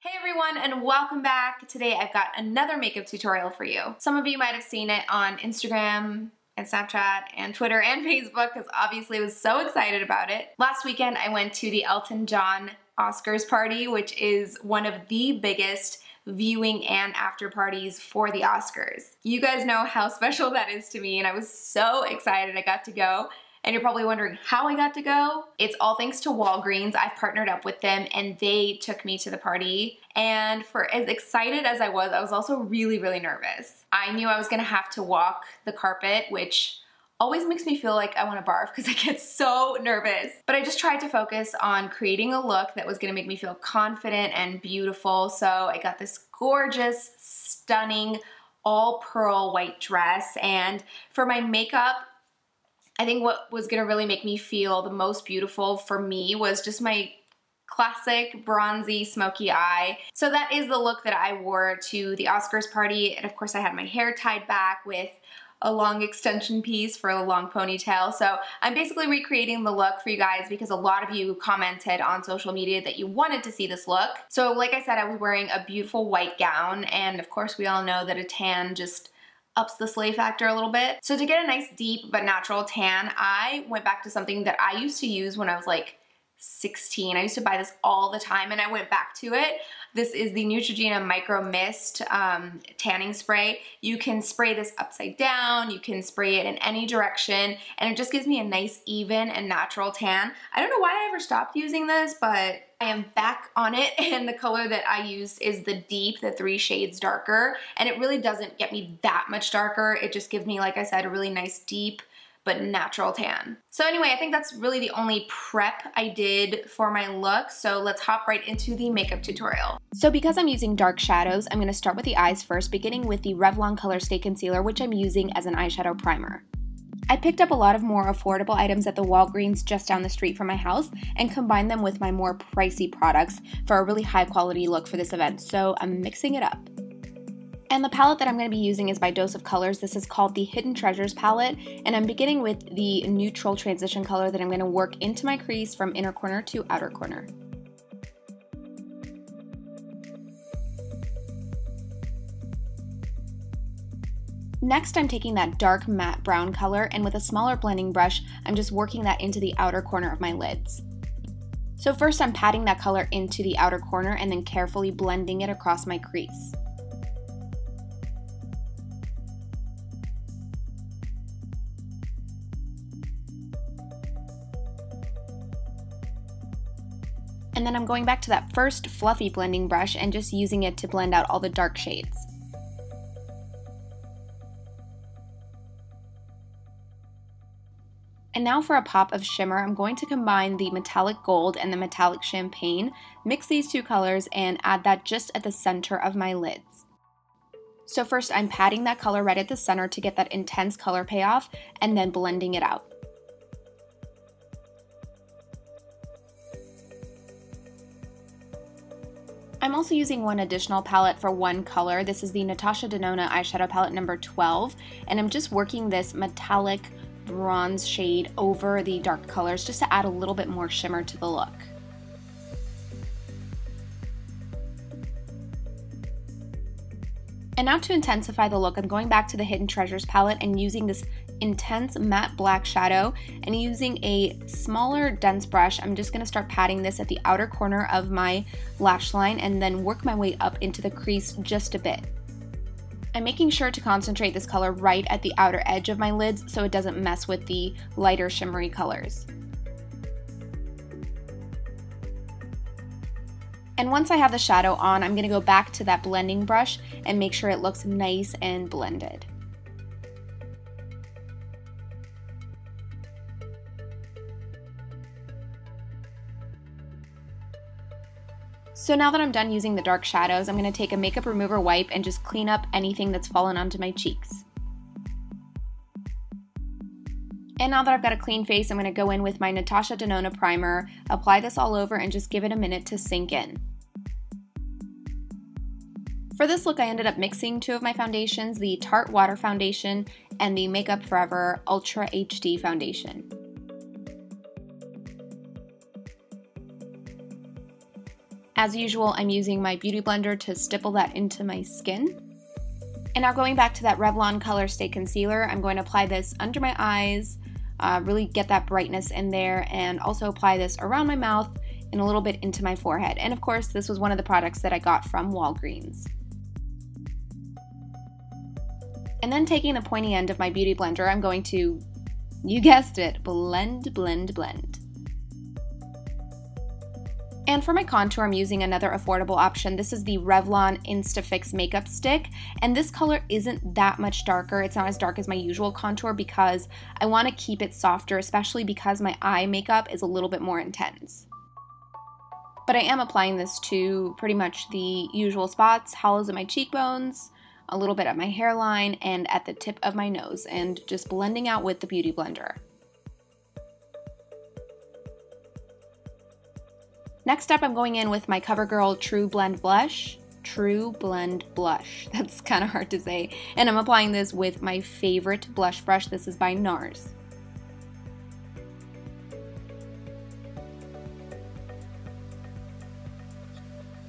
Hey everyone, and welcome back. Today I've got another makeup tutorial for you. Some of you might have seen it on Instagram and Snapchat and Twitter and Facebook because obviously I was so excited about it. Last weekend I went to the Elton John Oscars party, which is one of the biggest viewing and after parties for the Oscars. You guys know how special that is to me, and I was so excited I got to go. And you're probably wondering how I got to go. It's all thanks to Walgreens. I've partnered up with them and they took me to the party. And for as excited as I was also really, really nervous. I knew I was gonna have to walk the carpet, which always makes me feel like I wanna barf because I get so nervous. But I just tried to focus on creating a look that was gonna make me feel confident and beautiful. So I got this gorgeous, stunning, all pearl white dress. And for my makeup, I think what was gonna really make me feel the most beautiful for me was just my classic bronzy smoky eye. So that is the look that I wore to the Oscars party. And of course I had my hair tied back with a long extension piece for a long ponytail. So I'm basically recreating the look for you guys because a lot of you commented on social media that you wanted to see this look. So like I said, I was wearing a beautiful white gown, and of course we all know that a tan just ups the slay factor a little bit. So to get a nice deep but natural tan, I went back to something that I used to use when I was like 16. I used to buy this all the time and I went back to it. This is the Neutrogena MicroMist tanning spray. You can spray this upside down, you can spray it in any direction, and it just gives me a nice even and natural tan. I don't know why I ever stopped using this, but I am back on it, and the color that I used is the deep, the 3 shades darker, and it really doesn't get me that much darker. It just gives me, like I said, a really nice deep but natural tan. So anyway, I think that's really the only prep I did for my look, so let's hop right into the makeup tutorial. So because I'm using dark shadows, I'm gonna start with the eyes first, beginning with the Revlon ColorStay Concealer, which I'm using as an eyeshadow primer. I picked up a lot of more affordable items at the Walgreens just down the street from my house and combined them with my more pricey products for a really high quality look for this event, so I'm mixing it up. And the palette that I'm going to be using is by Dose of Colors. This is called the Hidden Treasures palette, and I'm beginning with the neutral transition color that I'm going to work into my crease from inner corner to outer corner. Next, I'm taking that dark matte brown color, and with a smaller blending brush, I'm just working that into the outer corner of my lids. So first I'm patting that color into the outer corner and then carefully blending it across my crease. And then I'm going back to that first fluffy blending brush and just using it to blend out all the dark shades. And now for a pop of shimmer, I'm going to combine the metallic gold and the metallic champagne, mix these two colors, and add that just at the center of my lids. So first I'm patting that color right at the center to get that intense color payoff, and then blending it out. I'm also using one additional palette for one color. This is the Natasha Denona eyeshadow palette number 12, and I'm just working this metallic bronze shade over the dark colors just to add a little bit more shimmer to the look. And now to intensify the look, I'm going back to the Hidden Treasures palette and using this intense matte black shadow, and using a smaller dense brush, I'm just going to start patting this at the outer corner of my lash line and then work my way up into the crease just a bit. I'm making sure to concentrate this color right at the outer edge of my lids so it doesn't mess with the lighter shimmery colors. And once I have the shadow on, I'm going to go back to that blending brush and make sure it looks nice and blended. So now that I'm done using the dark shadows, I'm going to take a makeup remover wipe and just clean up anything that's fallen onto my cheeks. And now that I've got a clean face, I'm going to go in with my Natasha Denona primer, apply this all over, and just give it a minute to sink in. For this look, I ended up mixing two of my foundations, the Tarte Water Foundation and the Makeup Forever Ultra HD Foundation. As usual, I'm using my beauty blender to stipple that into my skin. And now going back to that Revlon ColorStay Concealer, I'm going to apply this under my eyes, really get that brightness in there, and also apply this around my mouth and a little bit into my forehead. And of course, this was one of the products that I got from Walgreens. And then taking the pointy end of my beauty blender, I'm going to, you guessed it, blend, blend, blend. And for my contour, I'm using another affordable option. This is the Revlon Instafix Makeup Stick, and this color isn't that much darker. It's not as dark as my usual contour because I want to keep it softer, especially because my eye makeup is a little bit more intense. But I am applying this to pretty much the usual spots, hollows of my cheekbones, a little bit at my hairline, and at the tip of my nose, and just blending out with the beauty blender. Next up, I'm going in with my CoverGirl TruBlend blush. TruBlend blush. That's kind of hard to say. And I'm applying this with my favorite blush brush. This is by NARS.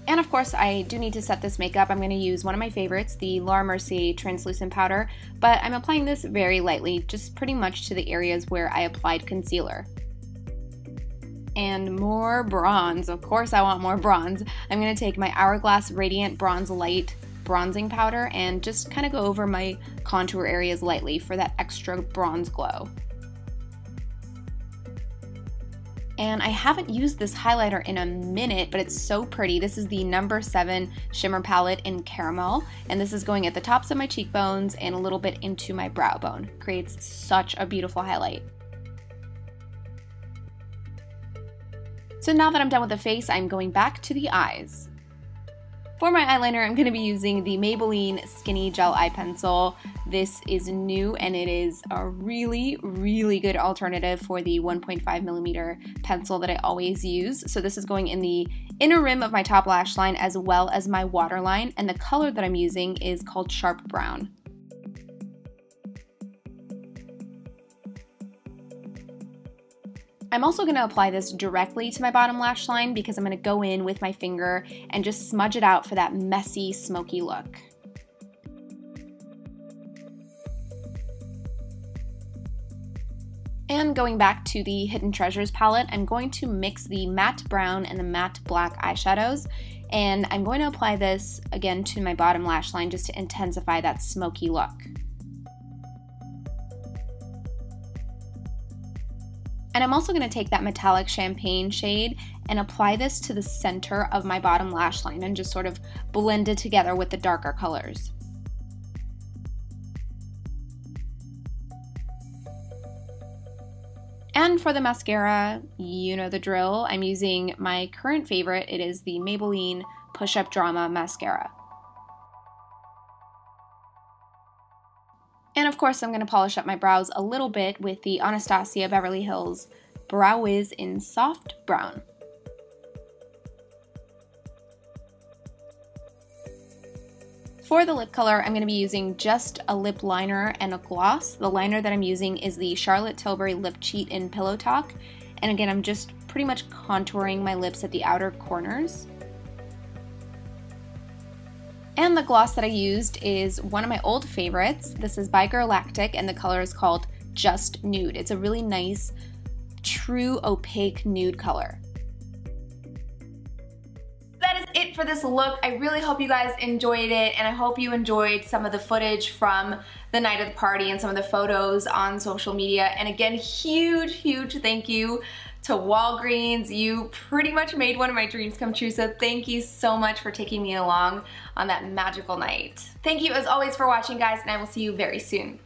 And of course, I do need to set this makeup. I'm going to use one of my favorites, the Laura Mercier translucent powder, but I'm applying this very lightly, just pretty much to the areas where I applied concealer. And more bronze. Of course I want more bronze. I'm going to take my Hourglass Radiant Bronze Light bronzing powder and just kind of go over my contour areas lightly for that extra bronze glow. And I haven't used this highlighter in a minute, but it's so pretty. This is the No7 Shimmer Palette in Caramel, and this is going at the tops of my cheekbones and a little bit into my brow bone. Creates such a beautiful highlight. So now that I'm done with the face, I'm going back to the eyes. For my eyeliner, I'm going to be using the Maybelline Skinny Gel Eye Pencil. This is new and it is a really, really good alternative for the 1.5mm pencil that I always use. So this is going in the inner rim of my top lash line as well as my waterline, and the color that I'm using is called Sharp Brown. I'm also going to apply this directly to my bottom lash line because I'm going to go in with my finger and just smudge it out for that messy, smoky look. And going back to the Hidden Treasures palette, I'm going to mix the matte brown and the matte black eyeshadows, and I'm going to apply this again to my bottom lash line just to intensify that smoky look. And I'm also going to take that metallic champagne shade and apply this to the center of my bottom lash line and just sort of blend it together with the darker colors. And for the mascara, you know the drill. I'm using my current favorite. It is the Maybelline Push Up Drama Mascara. And of course, I'm going to polish up my brows a little bit with the Anastasia Beverly Hills Brow Wiz in Soft Brown. For the lip color, I'm going to be using just a lip liner and a gloss. The liner that I'm using is the Charlotte Tilbury Lip Cheat in Pillow Talk. And again, I'm just pretty much contouring my lips at the outer corners. And the gloss that I used is one of my old favorites. This is by Girlactik and the color is called Just Nude. It's a really nice, true opaque nude color. That is it for this look. I really hope you guys enjoyed it, and I hope you enjoyed some of the footage from the night of the party and some of the photos on social media. And again, huge, huge thank you to Walgreens. You pretty much made one of my dreams come true, so thank you so much for taking me along on that magical night. Thank you as always for watching, guys, and I will see you very soon.